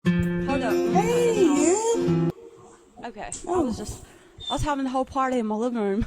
Hold up. Hey, you. Okay. Oh, I was having the whole party in my living room.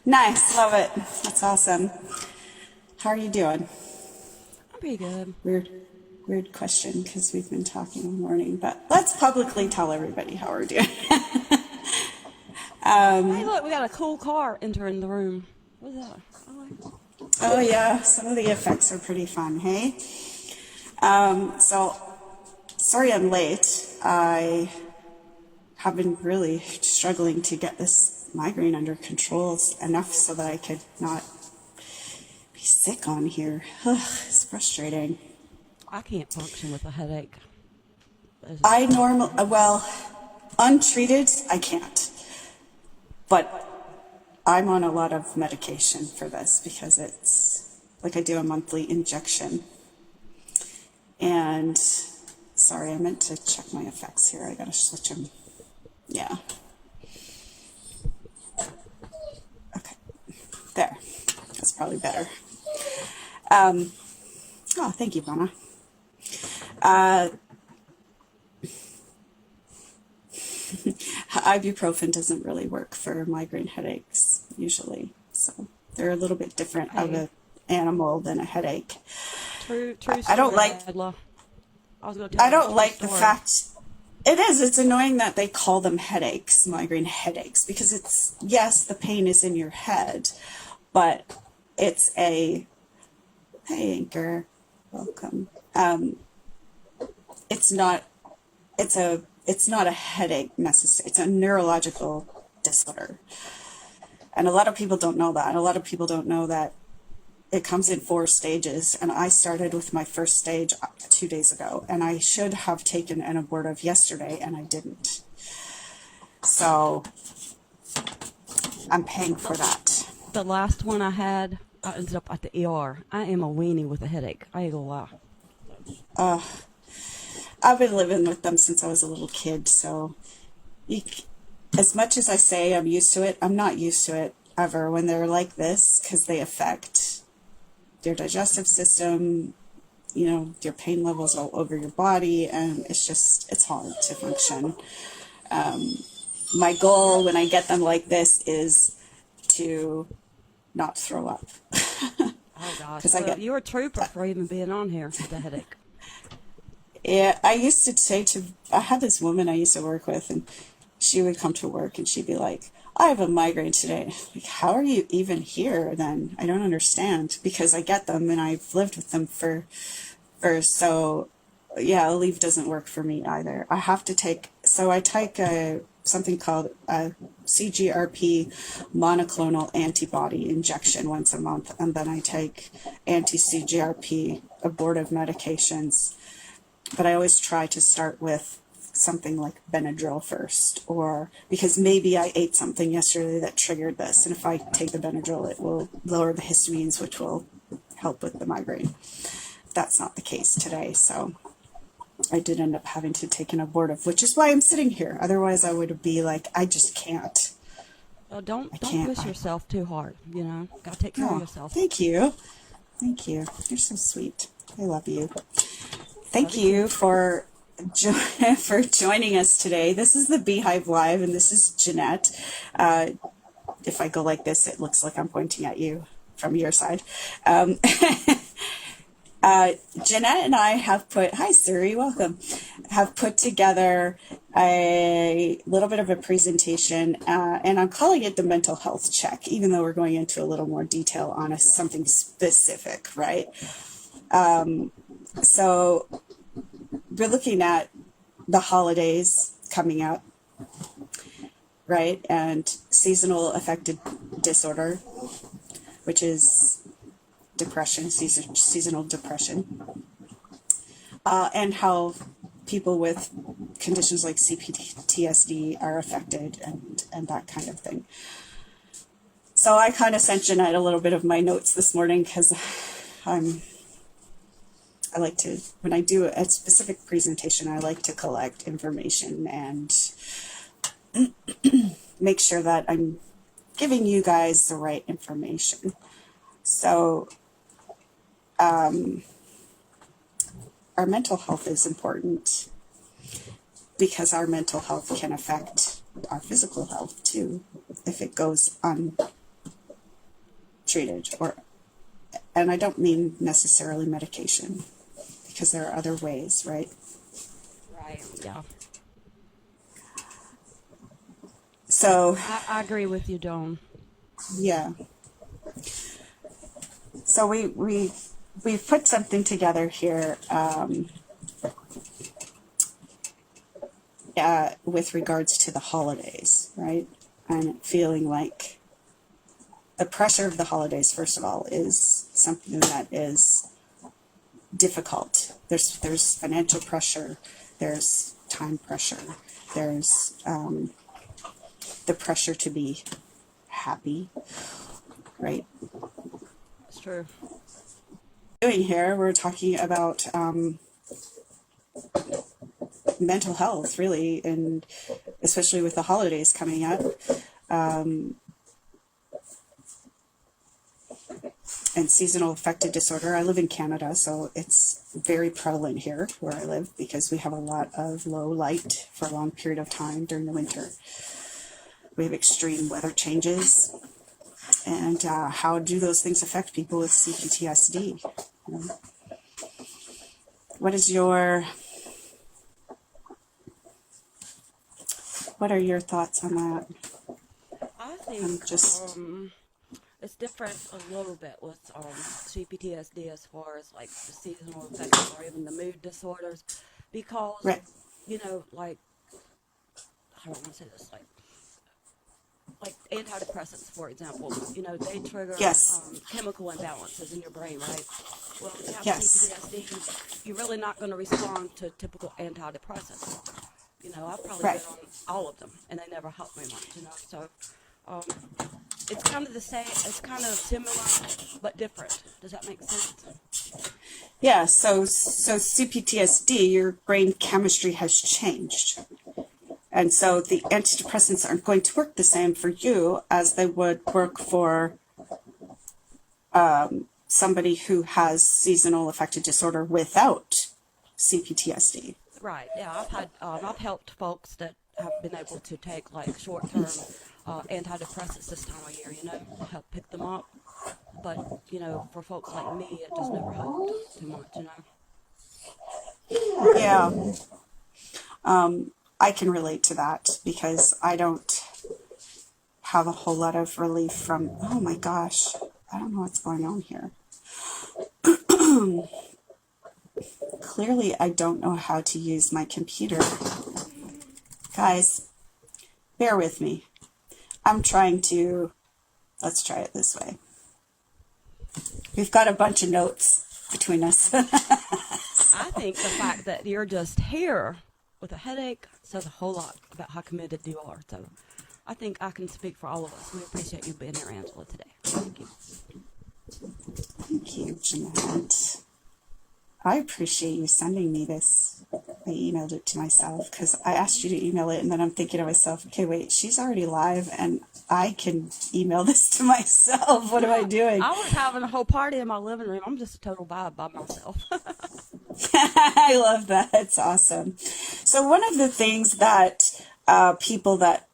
nice. Love it. That's awesome. How are you doing? I'm pretty good. Weird question because we've been talking all morning, but let's publicly tell everybody how we're doing. Hey, look, we got a cool car entering the room. What's that? I like it. Oh yeah, some of the effects are pretty fun, hey? So sorry I'm late. I have been really struggling to get this migraine under control enough so that I could not be sick on here. Ugh, it's frustrating. I can't function with a headache. Well, untreated, I can't. But I'm on a lot of medication for this because it's like I do a monthly injection. And sorry, I meant to check my effects here. I gotta switch them. Yeah. Okay. There. That's probably better. Oh, thank you, Mama. Ibuprofen doesn't really work for migraine headaches usually, so they're a little bit different of Hey, an animal than a headache. true I don't story, like Adla. I was going to I tell you a don't true like the story. fact it's annoying that they call them headaches, migraine headaches, because it's, yes, the pain is in your head, but it's a, hey Anchor, welcome. It's not it's not a headache necessarily. It's a neurological disorder. And a lot of people don't know that. And a lot of people don't know that it comes in 4 stages. And I started with my first stage 2 days ago. And I should have taken an abortive yesterday, and I didn't. So I'm paying for that. The last one I had, I ended up at the ER. I am a weenie with a headache. I ain't gonna lie. I've been living with them since I was a little kid. So you, as much as I say I'm used to it, I'm not used to it ever when they're like this, because they affect your digestive system, your pain levels all over your body, and it's hard to function. My goal when I get them like this is to not throw up. Oh gosh. Because I Well, get, you're a trooper for even being on here with a headache. yeah, I used to say I had this woman I used to work with, and she would come to work and she'd be like, I have a migraine today. Like, how are you even here then? I don't understand, because I get them and I've lived with them so yeah, a leave doesn't work for me either. I take something called a CGRP monoclonal antibody injection once a month, and then I take anti-CGRP abortive medications. But I always try to start with something like Benadryl first, or because maybe I ate something yesterday that triggered this, and if I take the Benadryl, it will lower the histamines, which will help with the migraine. That's not the case today, so I did end up having to take an abortive, which is why I'm sitting here. Otherwise, I would be like, I just can't. I Don't can't. push yourself too hard. Gotta take care of Oh, yourself. thank you. Thank you. You're so sweet. I love you. Love Thank you too. you for joining us today. This is the Bee Hive Live, and this is Jeanette. If I go like this, it looks like I'm pointing at you from your side. Um, Jeanette and I hi Siri, welcome, have put together a little bit of a presentation, and I'm calling it the mental health check, even though we're going into a little more detail on something specific, right? So we're looking at the holidays coming up, right? And seasonal affective disorder, which is depression, seasonal depression, and how people with conditions like C-Ptsd are affected, and that kind of thing. So I kind of sent Jeanette a little bit of my notes this morning, because I like to, when I do a specific presentation, I like to collect information and make sure that I'm giving you guys the right information. So our mental health is important. because our mental health can affect our physical health too if it goes untreated. And I don't mean necessarily medication, because there are other ways, right? Right. Yeah. So I agree with you, Dawn. yeah. So we've put something together here with regards to the holidays, right? And feeling like the pressure of the holidays, first of all, is something that is difficult. There's financial pressure, there's time pressure, there's the pressure to be happy, right? It's true. Doing here, we're talking about mental health, really, and especially with the holidays coming up. And seasonal affective disorder. I live in Canada, so it's very prevalent here where I live because we have a lot of low light for a long period of time during the winter. We have extreme weather changes. And how do those things affect people with C-Ptsd? You know? What are your thoughts on that? I think Just it's different a little bit with C-Ptsd as far as like the seasonal effects or even the mood disorders, because right. you know, like, I don't want to say this, like antidepressants, for example, you know, they trigger Yes. chemical imbalances in your brain, right? Well, if you have Yes. C-Ptsd, you're really not going to respond to typical antidepressants. You know, I've probably Right. been on all of them, and they never helped me much, you know, so it's kind of the same, it's kind of similar, but different. Does that make sense? Yeah, so C-Ptsd, your brain chemistry has changed. And so the antidepressants aren't going to work the same for you as they would work for somebody who has seasonal affective disorder without C-Ptsd. Right. Yeah, I've helped folks that have been able to take like short-term antidepressants this time of year, you know, to help pick them up. But you know, for folks like me, it just never helped too much, you know. Yeah, I can relate to that because I don't have a whole lot of relief from, oh my gosh, I don't know what's going on here. Clearly, I don't know how to use my computer. Guys, bear with me. Let's try it this way. We've got a bunch of notes between us. I think the fact that you're just here with a headache says a whole lot about how committed you are. So I think I can speak for all of us. We appreciate you being here, Angela, today. Thank you. Thank you, Jeanette. I appreciate you sending me this. I emailed it to myself because I asked you to email it, and then I'm thinking to myself, okay, wait, she's already live, and I can email this to myself. What am I doing? I was having a whole party in my living room. I'm just a total vibe by myself. I love that. It's awesome. So one of the things that people that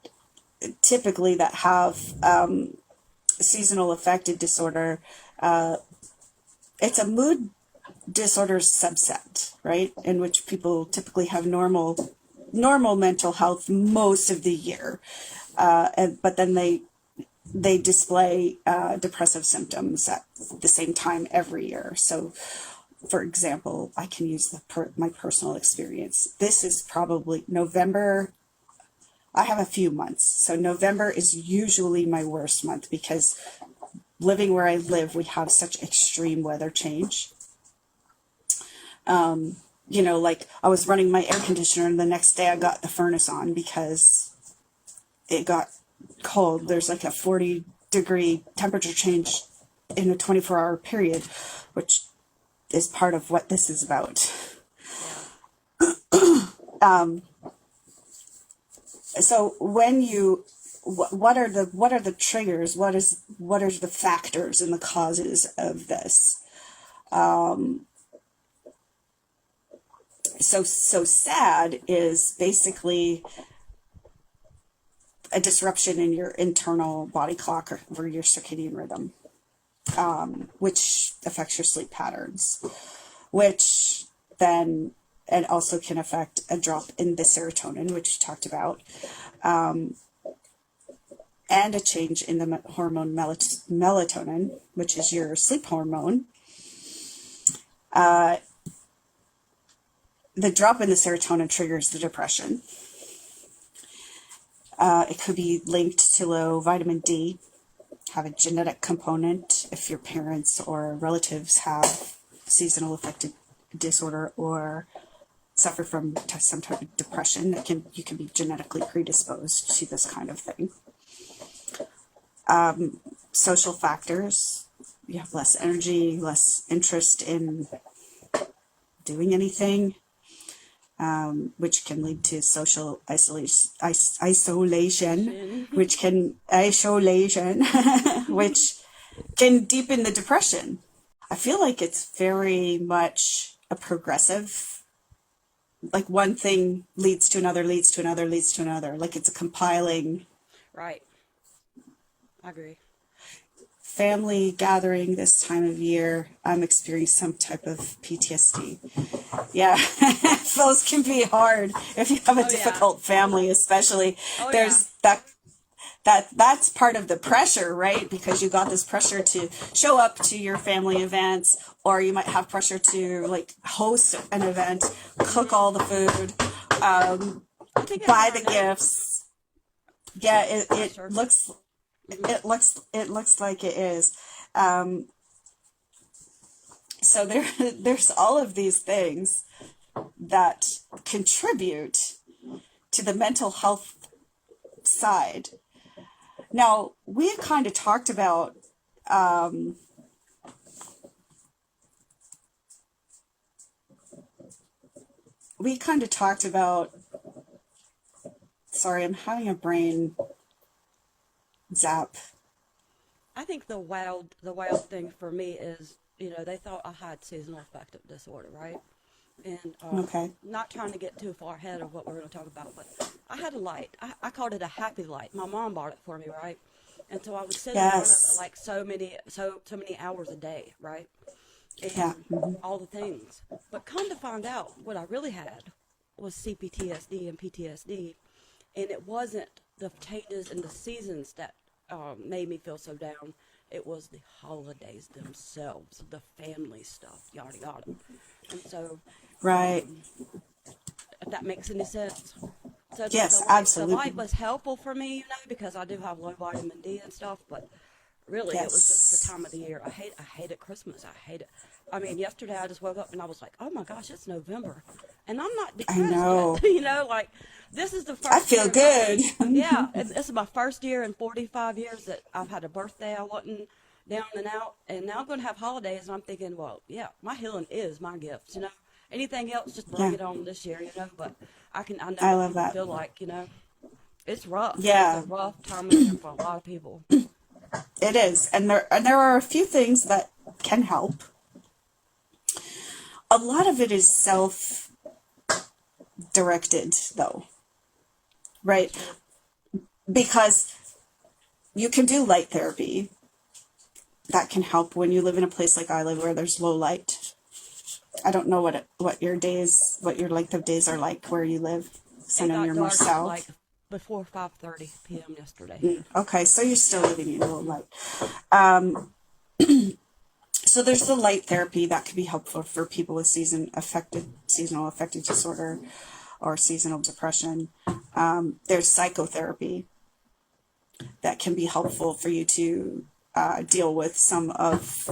typically that have seasonal affective disorder, it's a mood disorder subset, right? In which people typically have normal mental health most of the year, but then they display depressive symptoms at the same time every year. So, for example, I can use my personal experience. This is probably November. I have a few months. So November is usually my worst month because living where I live, we have such extreme weather change. You know, like I was running my air conditioner and the next day I got the furnace on because it got cold. There's like a 40-degree temperature change in a 24-hour period, which is part of what this is about. So when you, what are the triggers? What are the factors and the causes of this? So SAD is basically a disruption in your internal body clock or your circadian rhythm, which affects your sleep patterns, which then and also can affect a drop in the serotonin, which you talked about, and a change in the hormone melatonin, which is your sleep hormone. The drop in the serotonin triggers the depression. It could be linked to low vitamin D, have a genetic component if your parents or relatives have seasonal affective disorder or suffer from some type of depression. You can be genetically predisposed to this kind of thing. Social factors, you have less energy, less interest in doing anything, which can lead to social isolation, which can deepen the depression. I feel like it's very much a progressive, like one thing leads to another, leads to another, leads to another. Like it's a compiling. Right. I agree. Family gathering this time of year, I'm experiencing some type of PTSD. Yeah, those can be hard if you have a difficult family, especially. There's that's part of the pressure, right? Because you got this pressure to show up to your family events, or you might have pressure to like host an event, cook all the food, buy the gifts. Yeah, it looks like it is. So there's all of these things that contribute to the mental health side. Now, we had kind of talked about sorry, I'm having a brain zap. I think the wild thing for me is, they thought I had seasonal affective disorder, right? And Okay. not trying to get too far ahead of what we're going to talk about, but I had a light. I called it a happy light. My mom bought it for me, right? And so I would sit in front of it like so many hours a day, right? And all the things. But come to find out, what I really had was C-Ptsd and PTSD, and it wasn't the changes in the seasons that made me feel so down. It was the holidays themselves, the family stuff, yada yada. And so, right. If that makes any sense. So yes, absolutely. The light was helpful for me, because I do have low vitamin D and stuff. But really, it was just the time of the year. I hated Christmas. I hate it. I mean, yesterday I just woke up and I was like, oh my gosh, it's November, and I'm not depressed. I know. Yet. Like this is the first. I feel good. Yeah, this is my first year in 45 years that I've had a birthday I wasn't down and out, and now I'm going to have holidays, and I'm thinking, well, yeah, my healing is my gift, Anything else, just bring it on this year, But I know I love that. Feel like, it's rough. Yeah, it's a rough time of year for a lot of people. It is, and there are a few things that can help. A lot of it is self-directed, though, right? Because you can do light therapy. That can help when you live in a place like I live where there's low light. I don't know what your length of days are like where you live. So I know you're more south. Like before 5:30 p.m. yesterday. Okay, so you're still living in low light. So there's the light therapy that could be helpful for people with seasonal affective disorder or seasonal depression. There's psychotherapy that can be helpful for you to deal with some of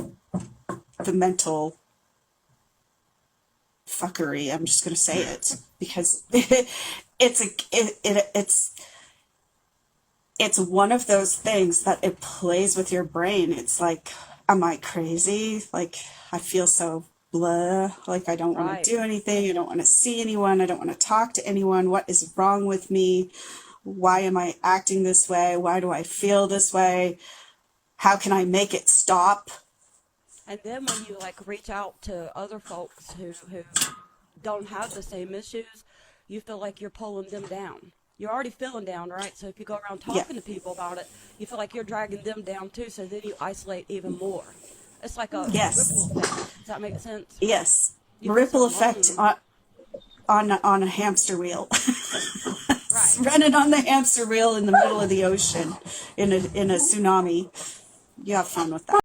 the mental fuckery. I'm just going to say it because it's one of those things that it plays with your brain. It's like, am I crazy? Like, I feel so blah. Like, I don't want to do anything. I don't want to see anyone. I don't want to talk to anyone. What is wrong with me? Why am I acting this way? Why do I feel this way? How can I make it stop? And then when you reach out to other folks who don't have the same issues, you feel like you're pulling them down. You're already feeling down, right? So if you go around talking to people about it, you feel like you're dragging them down too, so then you isolate even more. It's like a Yes. ripple effect. Does that make sense? Yes. You feel Ripple so effect alone. on a hamster wheel. Right. Running on the hamster wheel in the middle of the ocean in a tsunami. You have fun with that.